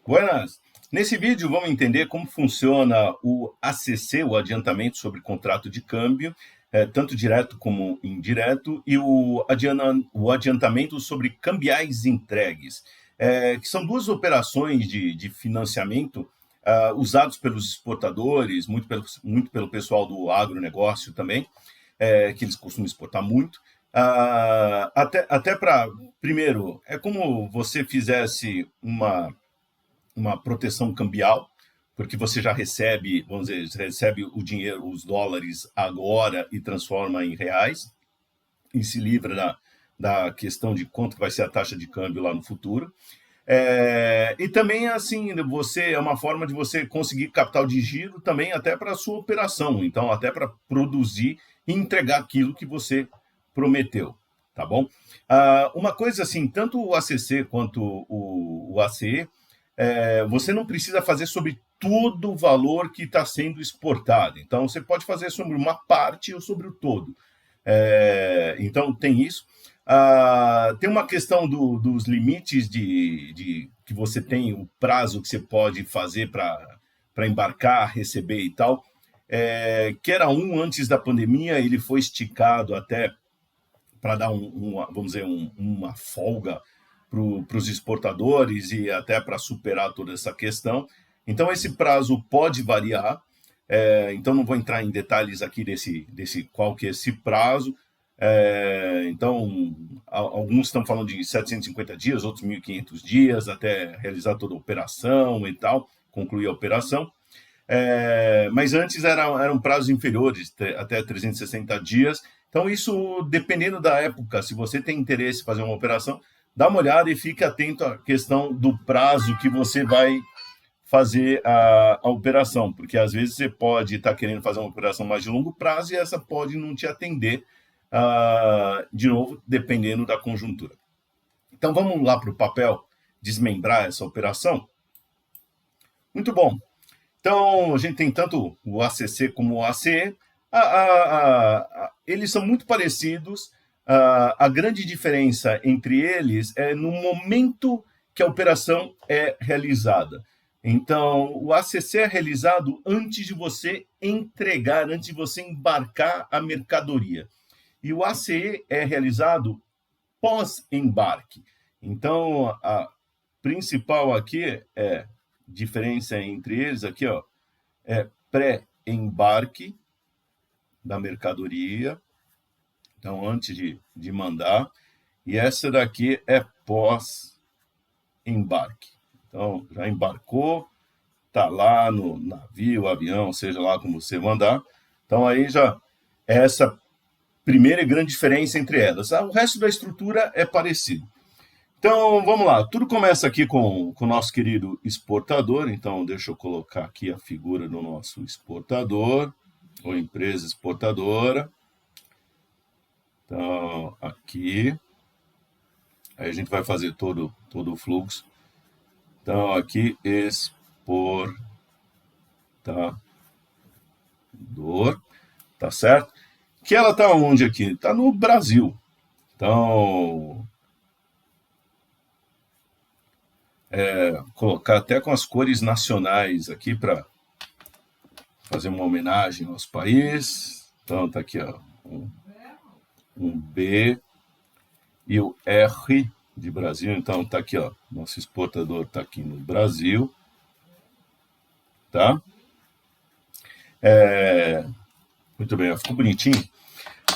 Buenas! Nesse vídeo vamos entender como funciona o ACC, o adiantamento sobre contrato de câmbio, tanto direto como indireto, e o adiantamento sobre cambiais entregues, que são duas operações de financiamento usados pelos exportadores, muito pelo pessoal do agronegócio também, que eles costumam exportar muito. Até para, primeiro, é como você fizesse uma proteção cambial, porque você já recebe, vamos dizer, recebe o dinheiro, os dólares agora e transforma em reais, e se livra da questão de quanto vai ser a taxa de câmbio lá no futuro. E também, assim, você é uma forma de você conseguir capital de giro também até para a sua operação, então até para produzir e entregar aquilo que você prometeu, tá bom? Uma coisa assim, tanto o ACC quanto o ACE, você não precisa fazer sobre todo o valor que está sendo exportado. Então, você pode fazer sobre uma parte ou sobre o todo. Então, tem isso. Tem uma questão dos limites que você tem, o prazo que você pode fazer para embarcar, receber e tal. Que era antes da pandemia, ele foi esticado até para dar vamos dizer, uma folga para os exportadores e até para superar toda essa questão. Então, esse prazo pode variar. Então, não vou entrar em detalhes aqui desse qual que é esse prazo. Então, alguns estão falando de 750 dias, outros 1.500 dias, até realizar toda a operação e tal, concluir a operação. Mas antes eram prazos inferiores, até 360 dias. Então, isso, dependendo da época, se você tem interesse em fazer uma operação, dá uma olhada e fique atento à questão do prazo que você vai fazer a operação, porque às vezes você pode estar querendo fazer uma operação mais de longo prazo e essa pode não te atender, de novo, dependendo da conjuntura. Então, vamos lá para o papel, desmembrar essa operação. Muito bom. Então, a gente tem tanto o ACC como o ACE. Eles são muito parecidos. A grande diferença entre eles é no momento que a operação é realizada. Então, o ACC é realizado antes de você entregar, antes de você embarcar a mercadoria. E o ACE é realizado pós-embarque. Então, a principal aqui diferença entre eles aqui, ó, é pré-embarque da mercadoria, então antes de mandar, e essa daqui é pós-embarque. Então, já embarcou, tá lá no navio, avião, seja lá como você mandar. Então, aí já é essa primeira e grande diferença entre elas. O resto da estrutura é parecido. Então, vamos lá. Tudo começa aqui com o nosso querido exportador. Então, deixa eu colocar aqui a figura do nosso exportador, ou empresa exportadora. Então, aqui. Aí a gente vai fazer todo o fluxo. Então, aqui, exportador. Tá certo? Que ela tá onde aqui? Tá no Brasil. Então, colocar até com as cores nacionais aqui para fazer uma homenagem ao nosso país. Então, tá aqui, ó, um B e o R de Brasil. Então, tá aqui, ó, nosso exportador tá aqui no Brasil, tá? Muito bem, ficou bonitinho.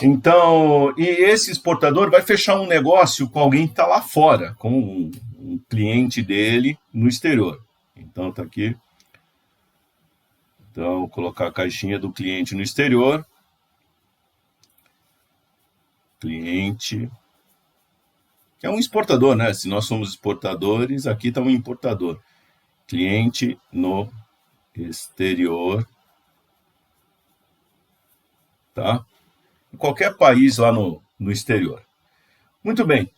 Então, e esse exportador vai fechar um negócio com alguém que está lá fora, com um cliente dele no exterior. Então, tá aqui. Então, vou colocar a caixinha do cliente no exterior. Cliente. É um exportador, né? Se nós somos exportadores, aqui está um importador. Cliente no exterior. Tá? Em qualquer país lá no exterior. Muito bem.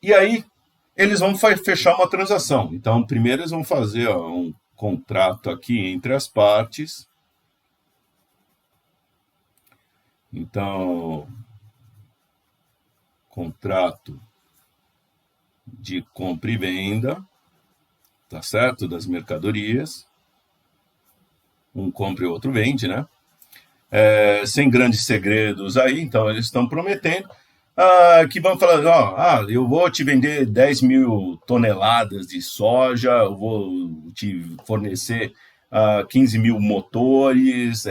E aí, eles vão fechar uma transação. Então, primeiro eles vão fazer um contrato aqui entre as partes. Então, contrato de compra e venda. tá certo? Das mercadorias. Um compra e o outro vende, né? Sem grandes segredos aí, então eles estão prometendo que vão falar, eu vou te vender 10 mil toneladas de soja, eu vou te fornecer 15 mil motores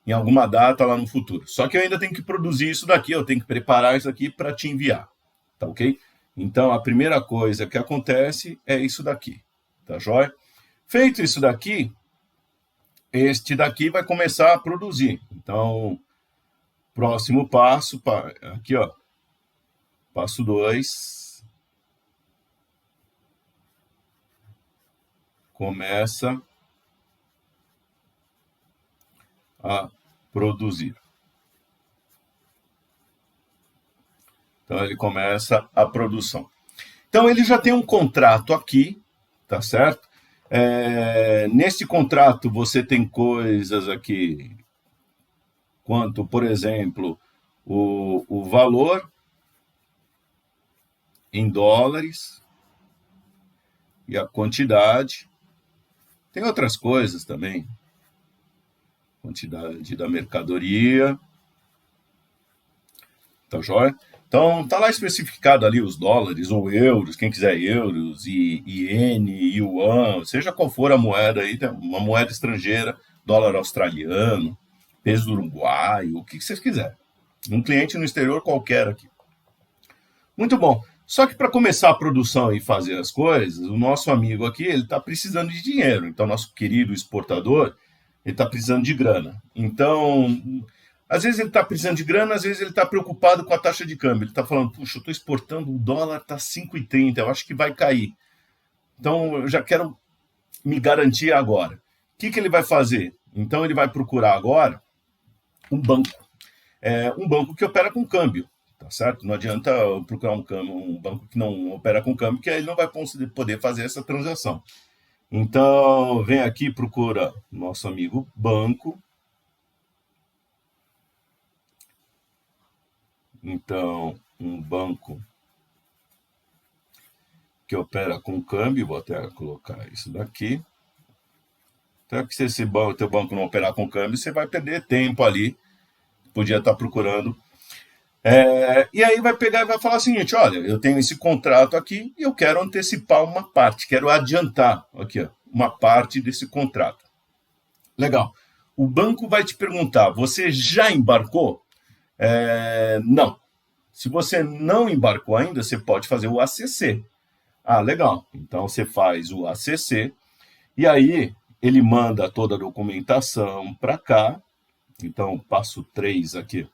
em alguma data lá no futuro. Só que eu ainda tenho que produzir isso daqui, eu tenho que preparar isso aqui para te enviar, tá ok? Então a primeira coisa que acontece é isso daqui, tá joia? Feito isso daqui, este daqui vai começar a produzir. Então, próximo passo, aqui ó, passo 2, começa a produzir. Então ele começa a produção. Então ele já tem um contrato aqui, tá certo? Nesse contrato você tem coisas aqui, quanto, por exemplo, o valor em dólares e a quantidade. Tem outras coisas também, quantidade da mercadoria, tá joia? Então, tá lá especificado ali os dólares ou euros, quem quiser euros, e iene, yuan, seja qual for a moeda aí, uma moeda estrangeira, dólar australiano, peso do Uruguai, o que vocês quiserem. Um cliente no exterior qualquer aqui. Muito bom. Só que para começar a produção e fazer as coisas, o nosso amigo aqui, ele está precisando de dinheiro. Então, nosso querido exportador, ele está precisando de grana. Então, às vezes ele está precisando de grana, às vezes ele está preocupado com a taxa de câmbio. Ele está falando, puxa, eu estou exportando, o dólar está 5,30, eu acho que vai cair. Então, eu já quero me garantir agora. O que ele vai fazer? Então, ele vai procurar agora um banco. Um banco que opera com câmbio. Tá certo? Não adianta procurar um banco que não opera com câmbio, que aí ele não vai poder fazer essa transação. Então, vem aqui, procura nosso amigo banco. Então, um banco que opera com câmbio, vou até colocar isso daqui. Até que se teu banco não operar com câmbio, você vai perder tempo ali. Podia estar procurando. E aí vai pegar e vai falar o seguinte, olha, eu tenho esse contrato aqui e eu quero antecipar uma parte, quero adiantar aqui, ó, uma parte desse contrato. Legal. O banco vai te perguntar, você já embarcou? Não. Se você não embarcou ainda, você pode fazer o ACC. Ah, legal. Então você faz o ACC e aí ele manda toda a documentação para cá. Então, passo 3 aqui.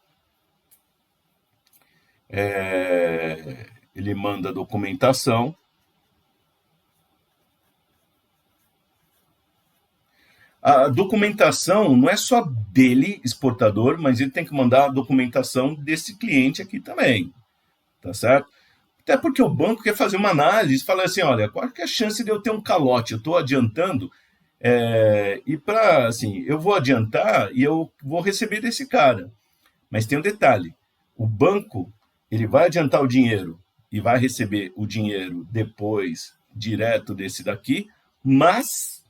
Ele manda a documentação. A documentação não é só dele, exportador, mas ele tem que mandar a documentação desse cliente aqui também, tá certo? Até porque o banco quer fazer uma análise e fala assim, olha, qual é a chance de eu ter um calote? Eu estou adiantando e para, assim, eu vou adiantar e eu vou receber desse cara. Mas tem um detalhe, o banco, ele vai adiantar o dinheiro e vai receber o dinheiro depois, direto desse daqui, mas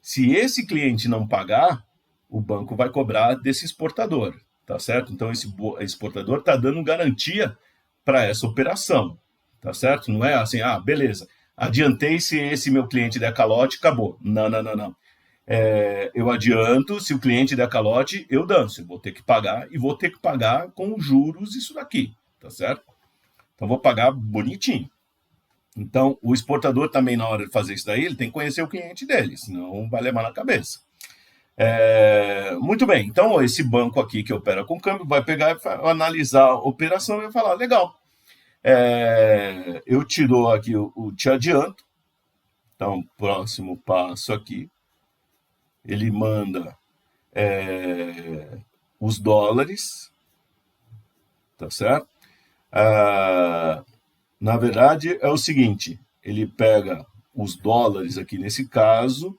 se esse cliente não pagar, o banco vai cobrar desse exportador, tá certo? Então, esse exportador está dando garantia para essa operação, tá certo? Não é assim, beleza, adiantei se esse meu cliente der calote, acabou. Não, não, não, não. Eu adianto, se o cliente der calote, eu danço, eu vou ter que pagar e vou ter que pagar com juros isso daqui, tá certo? Então, vou pagar bonitinho. Então, o exportador também, na hora de fazer isso daí, ele tem que conhecer o cliente dele, senão vai levar na cabeça. Muito bem, então esse banco aqui que opera com câmbio vai pegar e analisar a operação e vai falar, legal, eu te dou aqui te adianto. Então, próximo passo aqui, ele manda os dólares, tá certo? Na verdade, é o seguinte, ele pega os dólares aqui nesse caso,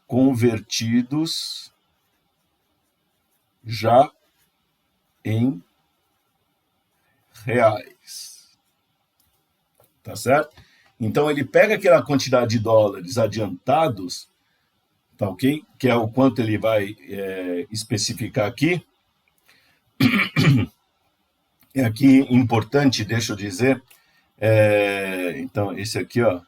convertidos já em reais. Tá certo? Então, ele pega aquela quantidade de dólares adiantados, tá ok? Que é o quanto ele vai especificar aqui. É aqui importante, deixa eu dizer. Então, esse aqui, ó,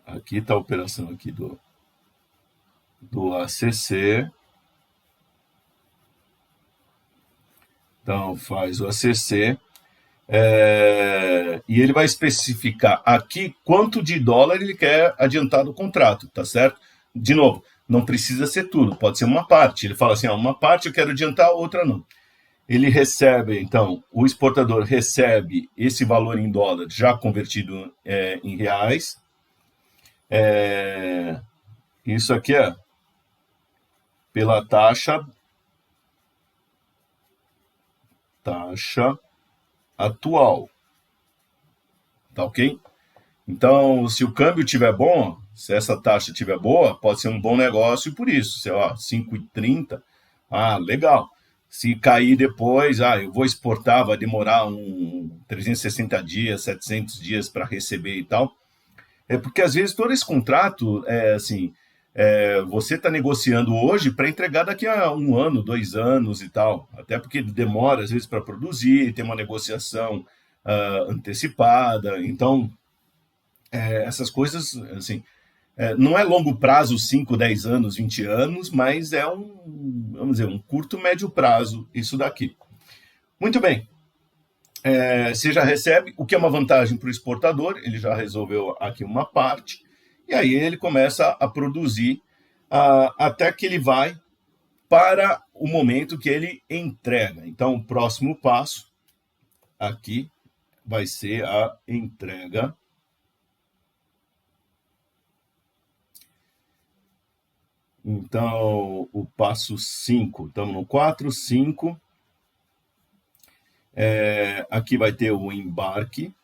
aqui está a operação aqui do ACC. Então, faz o ACC. E ele vai especificar aqui quanto de dólar ele quer adiantar do contrato, tá certo? De novo, não precisa ser tudo, pode ser uma parte. Ele fala assim, uma parte eu quero adiantar, outra não. Ele recebe, então, o exportador recebe esse valor em dólar já convertido em reais. Isso aqui é pela taxa atual. Tá ok? Então, se o câmbio estiver bom, se essa taxa estiver boa, pode ser um bom negócio por isso. Sei lá, 5,30. Legal. Se cair depois, eu vou exportar, vai demorar 360 dias, 700 dias para receber e tal. Porque às vezes todo esse contrato, você está negociando hoje para entregar daqui a 1 ano, 2 anos e tal. Até porque demora às vezes para produzir, tem uma negociação antecipada. Então, essas coisas, assim, não é longo prazo, 5, 10 anos, 20 anos, mas é vamos dizer, um curto, médio prazo isso daqui. Muito bem. Você já recebe, o que é uma vantagem para o exportador, ele já resolveu aqui uma parte, e aí ele começa a produzir até que ele vai para o momento que ele entrega. Então, o próximo passo aqui vai ser a entrega. Então, o passo 5, estamos no 4, 5. Aqui vai ter o embarque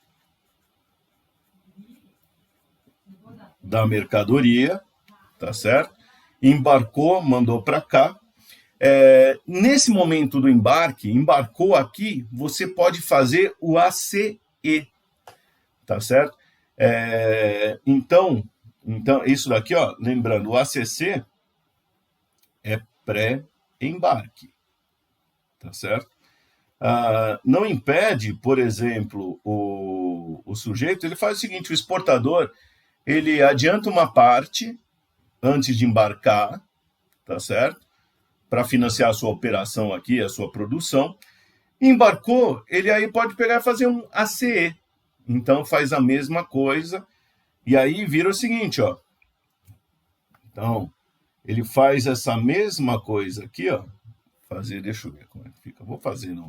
da mercadoria, tá certo? Embarcou, mandou para cá. Nesse momento do embarque, embarcou aqui, você pode fazer o ACE, tá certo? Então, isso daqui, ó, lembrando, o ACC é pré-embarque, tá certo? Não impede, por exemplo, o sujeito, ele faz o seguinte, o exportador, ele adianta uma parte antes de embarcar, tá certo? Para financiar a sua operação aqui, a sua produção. Embarcou, ele aí pode pegar e fazer um ACE. Então faz a mesma coisa, e aí vira o seguinte, ó. Então, ele faz essa mesma coisa aqui, ó. Deixa eu ver como é que fica. Vou fazer na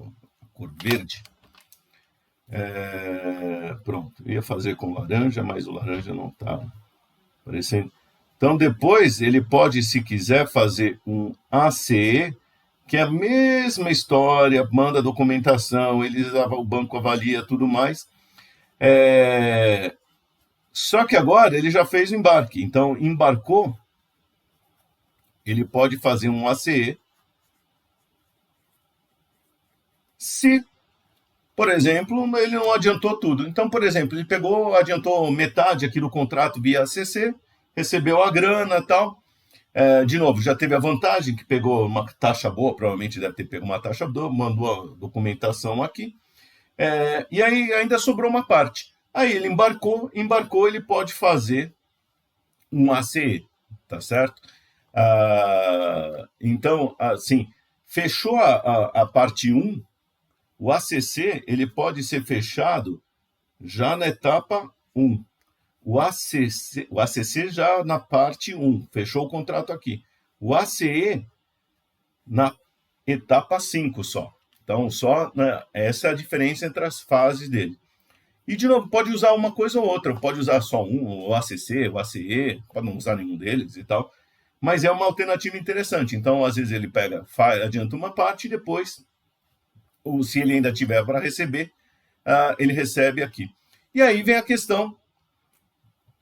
cor verde. Pronto, eu ia fazer com laranja, mas o laranja não está aparecendo. Então, depois, ele pode, se quiser, fazer um ACE, que é a mesma história, manda documentação, o banco avalia tudo mais. Só que agora ele já fez o embarque. Então, embarcou, ele pode fazer um ACE. Se, por exemplo, ele não adiantou tudo. Então, por exemplo, ele adiantou metade aqui do contrato via ACC, recebeu a grana e tal. De novo, já teve a vantagem que pegou uma taxa boa, provavelmente deve ter pego uma taxa boa, mandou a documentação aqui. E aí ainda sobrou uma parte. Aí ele embarcou, ele pode fazer um ACE, tá certo? Então, assim, fechou a parte 1, o ACC ele pode ser fechado já na etapa 1. O ACC já na parte 1, fechou o contrato aqui. O ACE na etapa 5 só. Então, essa é a diferença entre as fases dele. E, de novo, pode usar uma coisa ou outra. Pode usar só o ACC, o ACE, pode não usar nenhum deles e tal. Mas é uma alternativa interessante. Então, às vezes, ele adianta uma parte e depois, ou se ele ainda tiver para receber, ele recebe aqui. E aí vem a questão,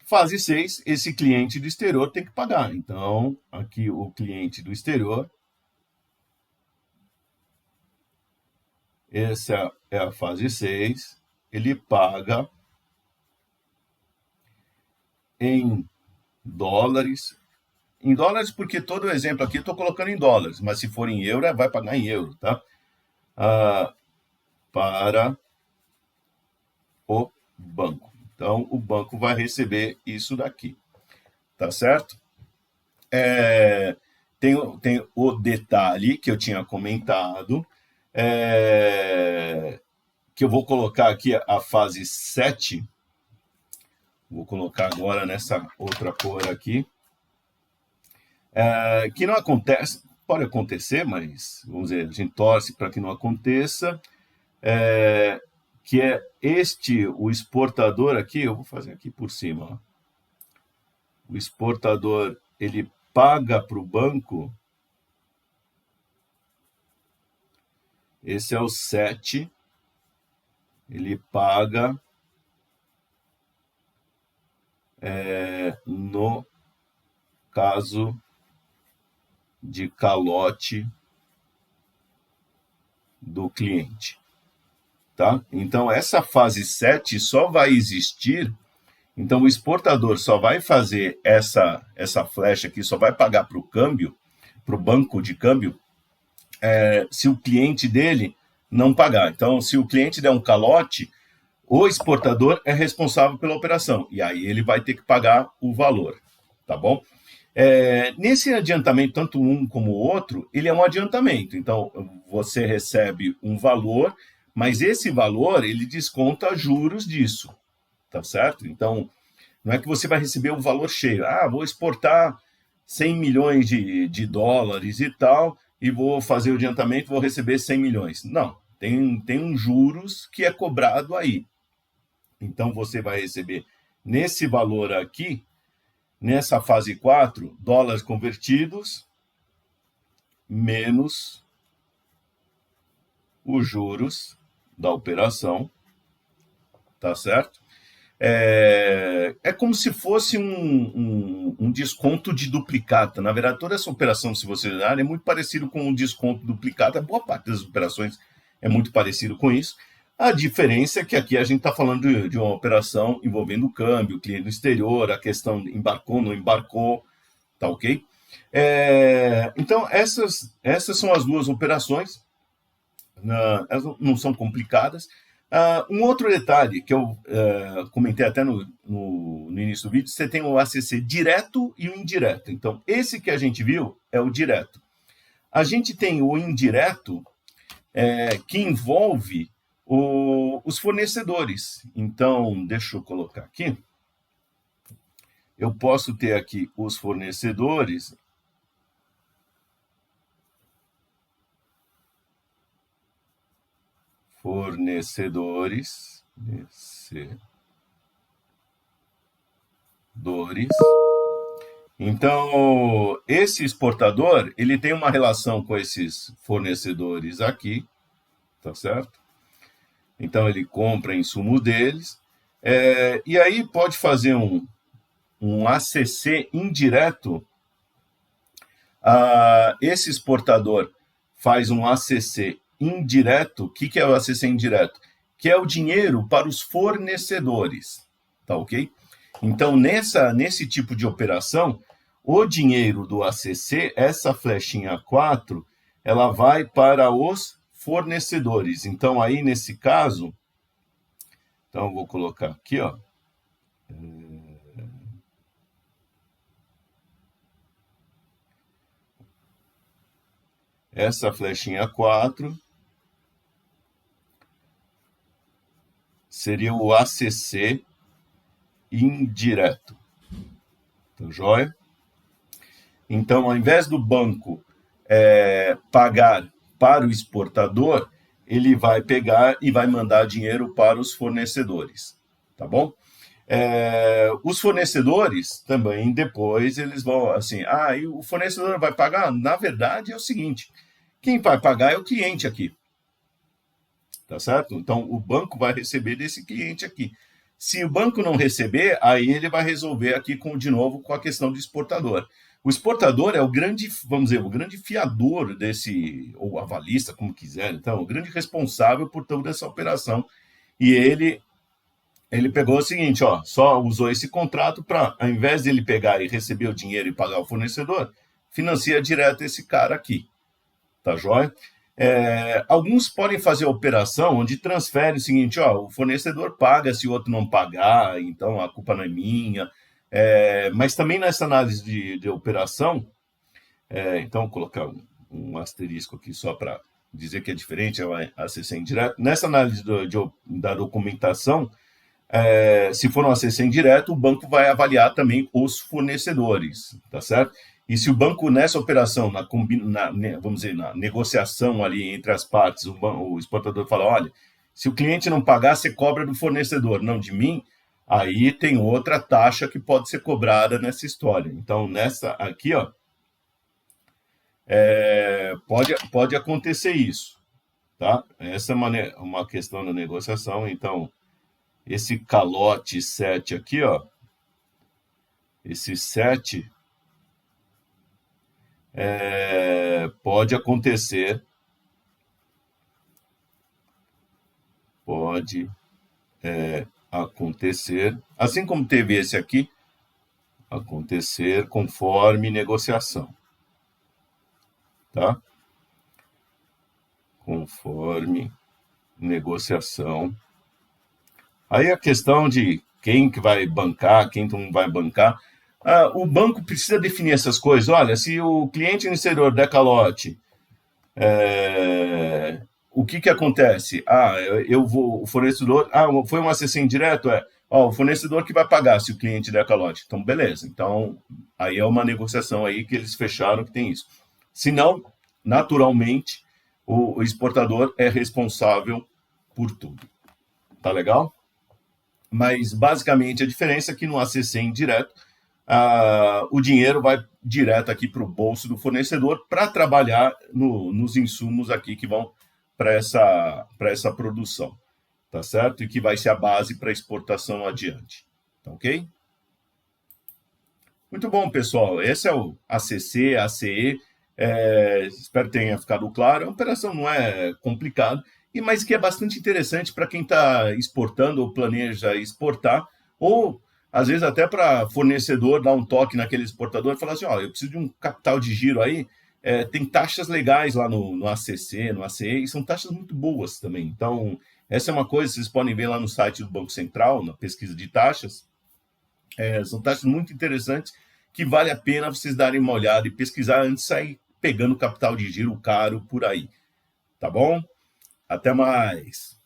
fase 6, esse cliente do exterior tem que pagar. Então, aqui o cliente do exterior Essa é a fase 6. Ele paga em dólares. Em dólares, porque todo exemplo aqui eu estou colocando em dólares, mas se for em euro, vai pagar em euro, tá? Para o banco. Então, o banco vai receber isso daqui, tá certo? Tem o detalhe que eu tinha comentado, que eu vou colocar aqui a fase 7. Vou colocar agora nessa outra cor aqui. Que não acontece, pode acontecer, mas vamos dizer, a gente torce para que não aconteça. Que é o exportador aqui, eu vou fazer aqui por cima. Ó. O exportador, ele paga para o banco. Esse é o 7. Ele paga no caso de calote do cliente. Tá? Então, essa fase 7 só vai existir. Então, o exportador só vai fazer essa flecha aqui, só vai pagar para o câmbio, para o banco de câmbio, se o cliente dele não pagar. Então, se o cliente der um calote, o exportador é responsável pela operação. E aí ele vai ter que pagar o valor. Tá bom? Nesse adiantamento, tanto um como o outro, ele é um adiantamento. Então, você recebe um valor, mas esse valor, ele desconta juros disso, tá certo? Então, não é que você vai receber o valor cheio. Vou exportar 100 milhões de dólares e tal, e vou fazer o adiantamento, vou receber 100 milhões. Não, tem um juros que é cobrado aí. Então, você vai receber nesse valor aqui, nessa fase 4, dólares convertidos, menos os juros da operação, tá certo? É como se fosse um desconto de duplicata. Na verdade, toda essa operação, se você olhar, é muito parecido com um desconto duplicata. Boa parte das operações é muito parecido com isso. A diferença é que aqui a gente está falando de uma operação envolvendo o câmbio, o cliente no exterior, a questão embarcou, não embarcou, tá ok? Então, essas são as duas operações. Elas não são complicadas. Um outro detalhe que eu comentei até no início do vídeo, você tem o ACC direto e o indireto. Então, esse que a gente viu é o direto. A gente tem o indireto, que envolve os fornecedores. Então, deixa eu colocar aqui. Eu posso ter aqui os fornecedores. Então, esse exportador, ele tem uma relação com esses fornecedores aqui, tá certo? Então, ele compra insumo deles, e aí pode fazer um ACC indireto. Esse exportador faz um ACC indireto. O que é o ACC indireto? Que é o dinheiro para os fornecedores, tá ok? Então, nesse tipo de operação, o dinheiro do ACC, essa flechinha 4, ela vai para os fornecedores. Então, aí, nesse caso, então, eu vou colocar aqui, ó. Essa flechinha 4 seria o ACC indireto. Tá joia? Então, ao invés do banco pagar para o exportador, ele vai pegar e vai mandar dinheiro para os fornecedores. Tá bom? Os fornecedores também, depois, eles vão assim, e o fornecedor vai pagar? Na verdade, é o seguinte, quem vai pagar é o cliente aqui. Tá certo? Então, o banco vai receber desse cliente aqui. Se o banco não receber, aí ele vai resolver aqui de novo com a questão do exportador. O exportador é o grande, vamos dizer, o grande fiador desse, ou avalista, como quiser, então, o grande responsável por toda essa operação. E ele pegou o seguinte, ó, só usou esse contrato para, ao invés de ele pegar e receber o dinheiro e pagar o fornecedor, financia direto esse cara aqui, tá joia? Alguns podem fazer a operação onde transfere o seguinte, ó, o fornecedor paga se o outro não pagar, então a culpa não é minha. Mas também nessa análise de operação, então vou colocar um asterisco aqui só para dizer que é diferente, é a ACC indireto. Nessa análise da documentação, se for um ACC indireto, o banco vai avaliar também os fornecedores, tá certo? E se o banco, nessa operação, vamos dizer, na negociação ali entre as partes, o exportador fala, olha, se o cliente não pagar, você cobra do fornecedor, não de mim, aí tem outra taxa que pode ser cobrada nessa história. Então, nessa aqui, ó, pode acontecer isso, tá? Essa é uma questão da negociação, então, esse calote 7 aqui, ó, esse 7 pode acontecer, assim como teve esse aqui, acontecer conforme negociação, tá? Conforme negociação. Aí a questão de quem que vai bancar, quem não vai bancar, o banco precisa definir essas coisas. Olha, se o cliente iniciador der calote, o que acontece? O fornecedor, foi um ACC indireto? O fornecedor que vai pagar se o cliente der calote. Então, beleza. Então, aí é uma negociação aí que eles fecharam que tem isso. Se não, naturalmente, o exportador é responsável por tudo. Tá legal? Mas, basicamente, a diferença é que no ACC indireto, o dinheiro vai direto aqui para o bolso do fornecedor para trabalhar nos insumos aqui que vão para essa produção, tá certo? E que vai ser a base para exportação adiante, tá ok? Muito bom, pessoal. Esse é o ACC, ACE. Espero que tenha ficado claro. A operação não é complicada, mas que é bastante interessante para quem está exportando ou planeja exportar, ou às vezes até para fornecedor dar um toque naquele exportador e falar assim, eu preciso de um capital de giro aí, tem taxas legais lá no ACC, no ACE, e são taxas muito boas também. Então, essa é uma coisa que vocês podem ver lá no site do Banco Central, na pesquisa de taxas. São taxas muito interessantes que vale a pena vocês darem uma olhada e pesquisar antes de sair pegando capital de giro caro por aí. Tá bom? Até mais!